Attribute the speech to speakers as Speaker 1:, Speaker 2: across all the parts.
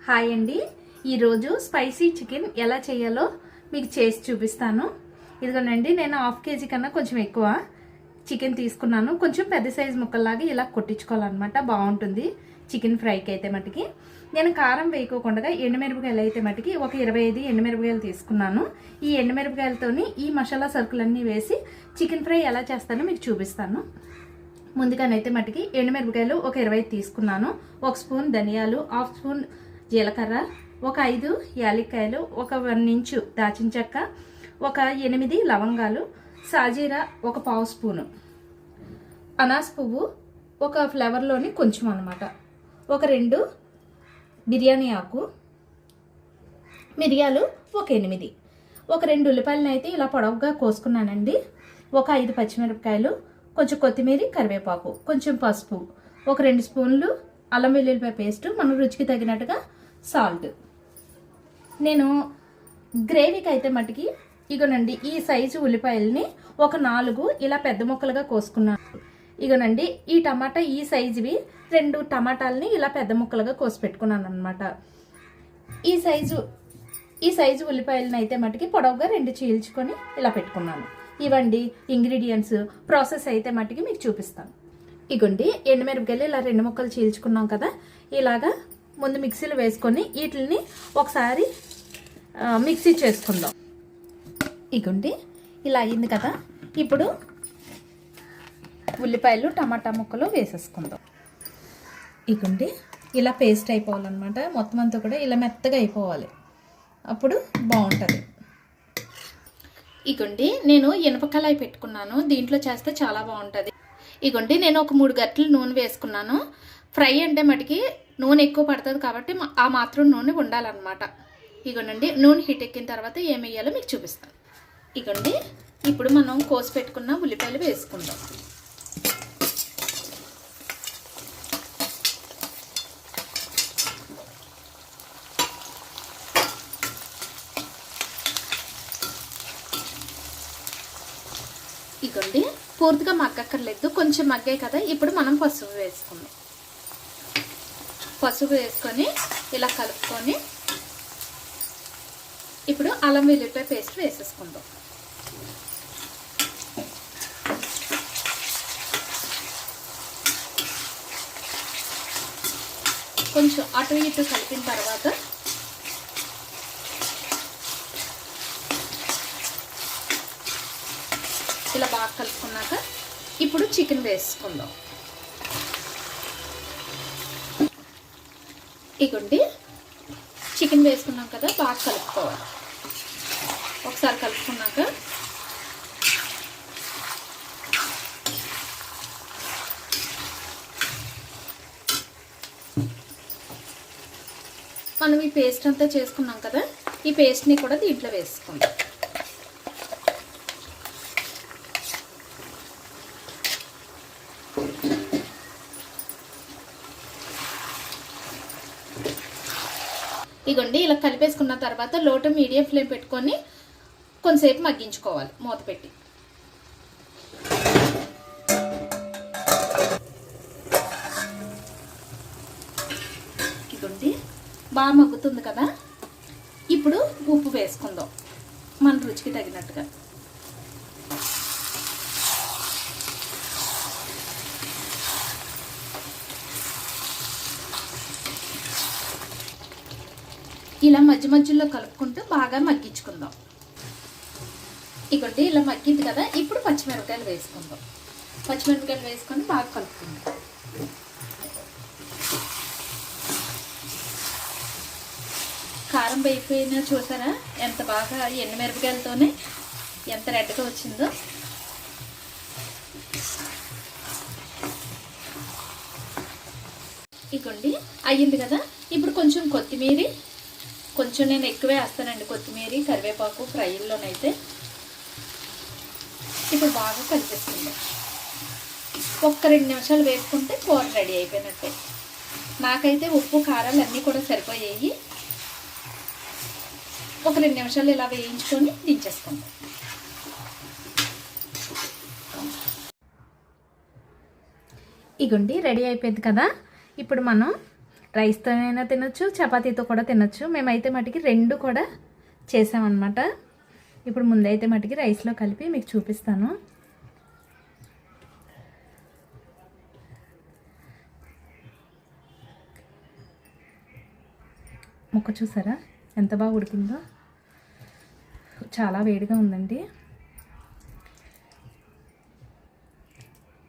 Speaker 1: Hi అండి, ఈరోజు spicy chicken ఎలా చేయాలో మీకు చేసి చూపిస్తాను. ఇదిగోనండి, నేను హాఫ్ కేజీ కన్నా కొంచెం ఎక్కువ చికెన్ తీసుకున్నాను. కొంచెం పెద్ద సైజు ముక్కల్లాగా ఇలా కొట్టించుకోవాలన్నమాట. బాగుంటుంది చికెన్ ఫ్రైకి అయితే మటుకి. నేను కారం వేయకోకుండా ఎండుమిరపకాయలు అయితే మటుకి ఒక 25 ఎండుమిరపకాయలు తీసుకున్నాను. ఈ ఎండుమిరపకాయలతోని ఈ మసాలా సరుకులన్నీ వేసి చికెన్ ఫ్రై ఎలా చేస్తానో మీకు చూపిస్తాను. ముందుగానైతే మటుకి ఎండుమిరపకాయలు ఒక 20 తీసుకున్నాను. 1 స్పూన్ ధనియాలు, 1/2 స్పూన్ జీలకర్ర, ఒక 5 యాలక్కాయలు, ఒక 1 ఇంచు దాచిన చెక్క, ఒక 8 లవంగాలు, సాజీరా ఒక 1/2 స్పూను, అనాస్ పువ్వు ఒక ఫ్లేవర్లోని కొంచెం అన్నమాట, ఒక 2 బిర్యానీ ఆకు, మిరియాలు ఒక 8, ఒక 2 ఉల్లిపాయలను అయితే ఇలా పొడవుగా కోసుకున్నానండి, ఒక 5 పచ్చిమిరపకాయలు, కొంచెం కొత్తిమీర, కరివేపాకు, కొంచెం పసుపు, ఒక 2 స్పూన్లు అల్లం వెల్లుల్లిపాయ పేస్ట్, మన రుచికి తగినట్టుగా సాల్ట్. నేను గ్రేవీకి అయితే మటుకి ఇగోనండి ఈ సైజు ఉల్లిపాయలని ఒక 4 ఇలా పెద్ద ముక్కలుగా కోసుకున్నాను. ఇగోనండి ఈ టమాటా ఈ సైజువి 2 టమాటాలని ఇలా పెద్ద ముక్కలుగా కోసి పెట్టుకున్నాను అనమాట. ఈ సైజు ఉల్లిపాయలని అయితే మటుకి పొడవుగా 2 చీల్చుకొని ఇలా పెట్టుకున్నాను. ఇవండి ఇంగ్రీడియంట్స్. ప్రాసెస్ అయితే మటుకి మీకు చూపిస్తాను. ఇగోండి ఎండుమిరపకాయలు ఇలా 2 ముక్కలు చీల్చుకున్నాం కదా, ఇలాగా ముందు మిక్సీలో వేసుకొని వీటిని ఒకసారి మిక్సీ చేసుకుందాం. ఇగోండి ఇలా అయింది కదా, ఇప్పుడు ఉల్లిపాయలు టమాటా ముక్కలు వేసేసుకుందాం. ఇగోండి ఇలా పేస్ట్ అయిపోవాలన్నమాట. మొత్తం అంతా కూడా ఇలా మెత్తగా అయిపోవాలి, అప్పుడు బాగుంటుంది. ఇగోండి నేను ఇనుప కళాయి పెట్టుకున్నాను, దీంట్లో చేస్తే చాలా బాగుంటుంది. ఇగోండి నేను ఒక 3 గరిటెలు నూనె వేసుకున్నాను. ఫ్రై అంటే మటుకి నూనె ఎక్కువ పడుతుంది కాబట్టి ఆ మాత్రం నూనె ఉండాలన్నమాట. ఇగోండి నూనె హీట్ ఎక్కిన తర్వాత ఏం వేయాలో మీకు చూపిస్తాను. ఇగోండి ఇప్పుడు మనం కోసి పెట్టుకున్న ఉల్లిపాయలు వేసుకుందాం. ఇగోండి పూర్తిగా మగ్గక్కర్లేదు, కొంచెం మగ్గాయి కదా, ఇప్పుడు మనం పసుపు వేసుకుందాం. పసుపు వేసుకొని ఇలా కలుపుకొని ఇప్పుడు అల్లం వెల్లుల్లిపాయ పేస్ట్ వేసేసుకుందాం. కొంచెం అటు ఇటు కలిపిన తర్వాత ఇలా బాగా కలుపుకున్నాక ఇప్పుడు చికెన్ వేసుకుందాం. ఇగోండి చికెన్ వేసుకున్నాం కదా, బాగా కలుపుకోవాలి. ఒకసారి కలుపుకున్నాక మనం ఈ పేస్ట్ అంతా చేసుకున్నాం కదా, ఈ పేస్ట్ని కూడా దీంట్లో వేసుకుందాం. ఇగోండి ఇలా కలిపేసుకున్న తర్వాత లో టు మీడియం ఫ్లేమ్ పెట్టుకొని కొంతసేపు మగ్గించుకోవాలి మూత పెట్టి. ఇగోండి బాగా మగ్గుతుంది కదా, ఇప్పుడు ఉప్పు వేసుకుందాం మన రుచికి తగినట్టుగా. ఇలా మధ్య మధ్యలో కలుపుకుంటూ బాగా మగ్గించుకుందాం. ఇగోండి ఇలా మగ్గింది కదా, ఇప్పుడు పచ్చిమిరపకాయలు వేసుకుందాం. పచ్చిమిరపకాయలు వేసుకొని బాగా కలుపుకుందాం. కారం వేయిపోయినా చూసారా ఎంత బాగా ఎండుమిరపకాయలతోనే ఎంత రెడ్గా వచ్చిందో. ఇగోండి అయ్యింది కదా, ఇప్పుడు కొంచెం కొత్తిమీర, కొంచెం నేను ఎక్కువే వేస్తానండి కొత్తిమీర, కరివేపాకు ఫ్రైల్లోనైతే. ఇప్పుడు బాగా కలిపేసుకుందాం. ఒక్క 2 నిమిషాలు వేసుకుంటే కూర రెడీ అయిపోయినట్టే. నాకైతే ఉప్పు కారాలు అన్నీ కూడా సరిపోయాయి. ఒక 2 నిమిషాలు ఇలా వేయించుకొని దించేసుకుందాం. ఇగోండి రెడీ అయిపోయింది కదా, ఇప్పుడు మనం రైస్తోనైనా తినొచ్చు, చపాతీతో కూడా తినొచ్చు. మేమైతే మటుకి రెండు కూడా చేసామన్నమాట. ఇప్పుడు ముందైతే మటుకి రైస్లో కలిపి మీకు చూపిస్తాను. ముక్క చూసారా ఎంత బాగా ఉడికిందో. చాలా వేడిగా ఉందండి,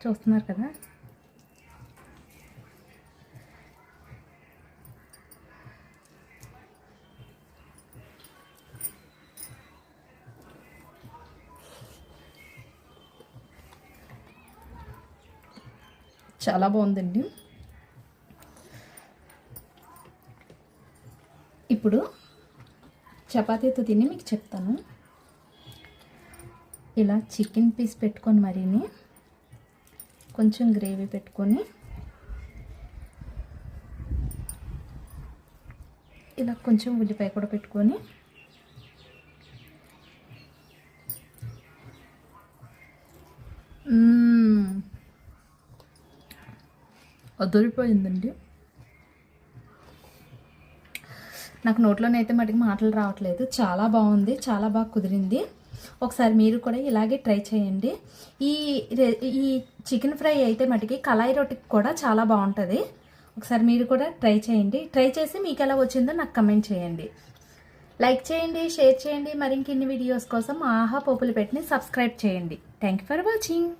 Speaker 1: చూస్తున్నారు కదా. చాలా బాగుందండి. ఇప్పుడు చపాతీతో తిని మీకు చెప్తాను. ఇలా చికెన్ పీస్ పెట్టుకొని మరీని కొంచెం గ్రేవీ పెట్టుకొని ఇలా కొంచెం ఉల్లిపాయ కూడా పెట్టుకొని అదిరిపోయిందండి. నాకు నోట్లోనైతే మటుకు మాటలు రావట్లేదు. చాలా బాగుంది, చాలా బాగా కుదిరింది. ఒకసారి మీరు కూడా ఇలాగే ట్రై చేయండి. ఈ చికెన్ ఫ్రై అయితే మటుకి కళాయి రొట్టెకి కూడా చాలా బాగుంటుంది. ఒకసారి మీరు కూడా ట్రై చేయండి. ట్రై చేసి మీకు ఎలా వచ్చిందో నాకు కమెంట్ చేయండి. లైక్ చేయండి, షేర్ చేయండి. మరింకెన్ని వీడియోస్ కోసం ఆహా పోపులు పెట్టిని సబ్స్క్రైబ్ చేయండి. Thank you for watching.